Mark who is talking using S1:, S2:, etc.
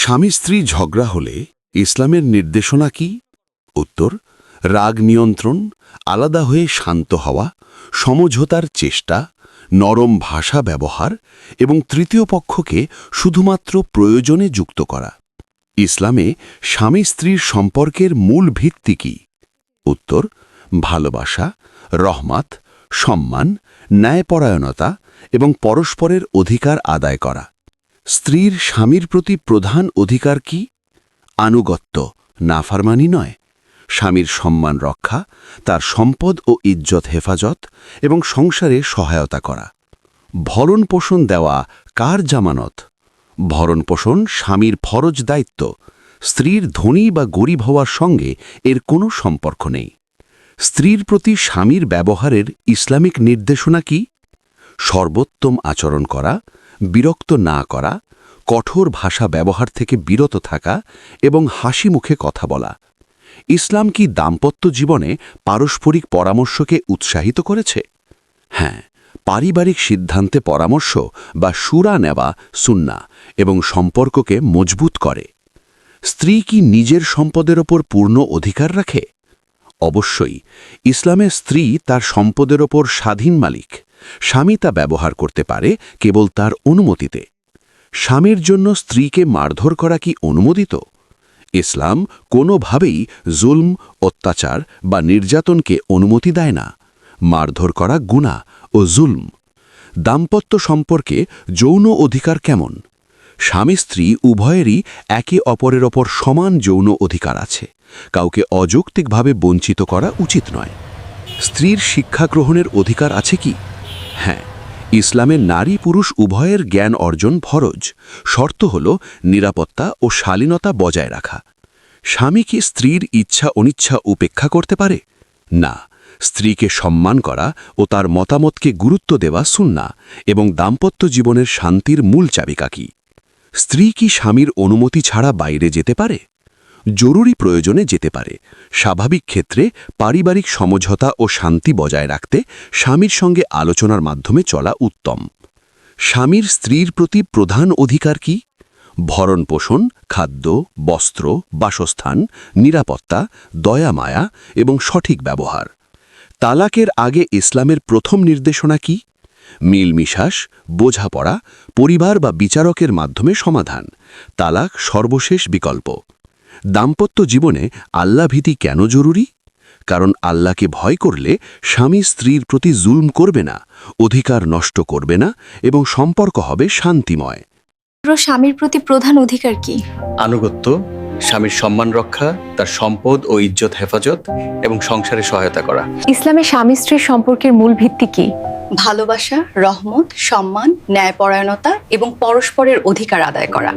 S1: স্বামী স্ত্রী ঝগড়া হলে ইসলামের নির্দেশনা কি? উত্তর: রাগ নিয়ন্ত্রণ, আলাদা হয়ে শান্ত হওয়া, সমঝোতার চেষ্টা, নরম ভাষা ব্যবহার এবং তৃতীয় পক্ষকে শুধুমাত্র প্রয়োজনে যুক্ত করা। ইসলামে স্বামী স্ত্রীর সম্পর্কের মূল ভিত্তি কি? উত্তর: ভালোবাসা, রহমত, সম্মান, ন্যায়পরায়ণতা এবং পরস্পরের অধিকার আদায় করা। স্ত্রীর স্বামীর প্রতি প্রধান অধিকার কি? আনুগত্য, নাফরমানি নয়। স্বামীর সম্মান রক্ষা, তার সম্পদ ও ইজ্জত হেফাজত এবং সংসারে সহায়তা করা। ভরণপোষণ দেওয়া কার জামানত? ভরণপোষণ স্বামীর ফরজ দায়িত্ব। স্ত্রীর ধনী বা গরিব হওয়ার সঙ্গে এর কোনো সম্পর্ক নেই। স্ত্রীর প্রতি স্বামীর ব্যবহারের ইসলামিক নির্দেশনা কি? সর্বোত্তম আচরণ করা, বিরক্ত না করা, কঠোর ভাষা ব্যবহার থেকে বিরত থাকা এবং হাসি মুখে কথা বলা। ইসলাম কি দাম্পত্য জীবনে পারস্পরিক পরামর্শকে উৎসাহিত করেছে? হ্যাঁ, পারিবারিক সিদ্ধান্তে পরামর্শ বা শুরা নেওয়া সুন্নাহ এবং সম্পর্ককে মজবুত করে। স্ত্রী কি নিজের সম্পদের ওপর পূর্ণ অধিকার রাখে? অবশ্যই। ইসলামে স্ত্রী তার সম্পদের ওপর স্বাধীন মালিক। স্বামী তা ব্যবহার করতে পারে কেবল তার অনুমতিতে। স্বামীর জন্য স্ত্রীকে মারধর করা কি অনুমোদিত? ইসলাম কোনোভাবেই জুলম, অত্যাচার বা নির্যাতনকে অনুমতি দেয় না। মারধর করা গুনাহ ও জুলম। দাম্পত্য সম্পর্কে যৌন অধিকার কেমন? স্বামী স্ত্রী উভয়েরই একে অপরের ওপর সমান যৌন অধিকার আছে। কাউকে অযৌক্তিকভাবে বঞ্চিত করা উচিত নয়। স্ত্রীর শিক্ষা গ্রহণের অধিকার আছে কি? হ্যাঁ, ইসলামে নারী পুরুষ উভয়ের জ্ঞান অর্জন ফরজ। শর্ত হল নিরাপত্তা ও শালীনতা বজায় রাখা। স্বামী কি স্ত্রীর ইচ্ছা অনিচ্ছা উপেক্ষা করতে পারে? না। স্ত্রীকে সম্মান করা ও তার মতামতকে গুরুত্ব দেওয়া সুন্নাহ এবং দাম্পত্য জীবনের শান্তির মূল চাবিকাঠি। স্ত্রী কি স্বামীর অনুমতি ছাড়া বাইরে যেতে পারে? জরুরি প্রয়োজনে যেতে পারে। স্বাভাবিক ক্ষেত্রে পারিবারিক সমঝোতা ও শান্তি বজায় রাখতে স্বামীর সঙ্গে আলোচনার মাধ্যমে চলা উত্তম। স্বামীর স্ত্রীর প্রতি প্রধান অধিকার কি? ভরণপোষণ, খাদ্য, বস্ত্র, বাসস্থান, নিরাপত্তা, দয়া মায়া এবং সঠিক ব্যবহার। তালাকের আগে ইসলামের প্রথম নির্দেশনা কি? মিলমিশাস, বোঝাপড়া, পরিবার বা বিচারকের মাধ্যমে সমাধান। তালাক সর্বশেষ বিকল্প। দাম্পত্য জীবনে আল্লাহভীতি কেন জরুরি? কারণ আল্লাহকে ভয় করলে স্বামী স্ত্রীর প্রতি জুলম করবে না, অধিকার নষ্ট করবে না এবং সম্পর্ক হবে শান্তিময়।
S2: স্বামীর প্রতি প্রধান অধিকার কি?
S3: আনুগত্য, স্বামীর সম্মান রক্ষা, তার সম্পদ ও ইজ্জত হেফাজত এবং সংসারে সহায়তা করা।
S2: ইসলামে স্বামী স্ত্রীর সম্পর্কের মূল ভিত্তি কি?
S4: ভালোবাসা, রহমত, সম্মান, ন্যায়পরায়ণতা এবং পরস্পরের অধিকার আদায় করা।